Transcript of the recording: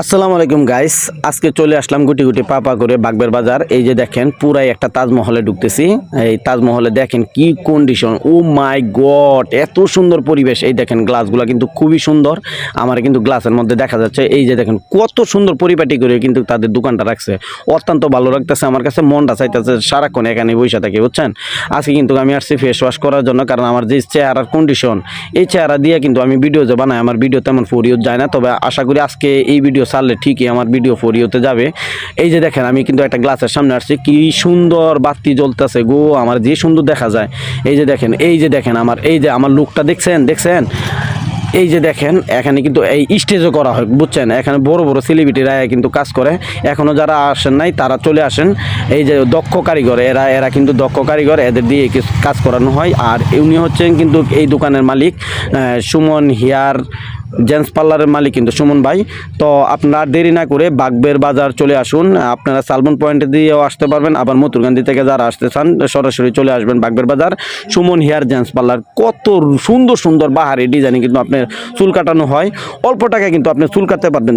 আসসালামু আলাইকুম গাইস, আজকে চলে আসলাম গুটি গুটি পাপা করে বাগবের বাজার। এই যে দেখেন পুরাই একটা তাজমহলে ঢুকতেছি। এই তাজমহলে দেখেন কি কন্ডিশন, ও মাই গড, এত সুন্দর পরিবেশ। এই দেখেন গ্লাসগুলো কিন্তু খুবই সুন্দর, আমার কিন্তু গ্লাসের মধ্যে দেখা যাচ্ছে। এই যে দেখেন কত সুন্দর পরিপাটি করে কিন্তু তাদের দোকানটা রাখছে, অত্যন্ত ভালো লাগতেছে। আমার কাছে মনটা চাইতেছে সারাক্ষণ এখানে বসে থাকি, বুঝছেন। আজকে কিন্তু আমি আসছি ফেস ওয়াশ করার জন্য, কারণ আমার যে চেহারার কন্ডিশন, এই চেহারা দিয়ে কিন্তু আমি ভিডিও যে বানাই, আমার ভিডিও তেমন ফরিও যায় না। তবে আশা করি আজকে এই ভিডিও ছাড়লে ঠিকই আমার ভিডিও ফরিওতে যাবে। এই যে দেখেন আমি কিন্তু একটা গ্লাসের সামনে আসছি, কি সুন্দর বাতি জ্বলতেছে গো, আমার যে সুন্দর দেখা যায়। এই যে দেখেন, এই যে দেখেন আমার, এই যে আমার লুকটা দেখছেন দেখছেন। এই যে দেখেন এখানে কিন্তু এই স্টেজও করা হয়, বুঝছেন। এখানে বড় বড় সেলিব্রিটিরা কিন্তু কাজ করে। এখনও যারা আসেন নাই তারা চলে আসেন। এই যে দক্ষ কারিগর, এরা কিন্তু দক্ষ কারিগর, এদের দিয়ে কাজ করানো হয়। আর উনি হচ্ছেন কিন্তু এই দোকানের মালিক, সুমন হেয়ার জেন্টস পার্লারের মালিক কিন্তু সুমন ভাই। তো আপনারা দেরি না করে বাগবের বাজার চলে আসুন। আপনারা সালমন পয়েন্টে দিয়েও আসতে পারবেন, আবার মতুরগান্ধী থেকে যারা আসতে চান সরাসরি চলে আসবেন বাগবের বাজার। সুমন হেয়ার জেন্টস পার্লার, কত সুন্দর সুন্দর বাহারি ডিজাইনে কিন্তু আপনার চুল কাটানো হয়। অল্প টাকায় কিন্তু আপনি চুল কাটতে পারবেন।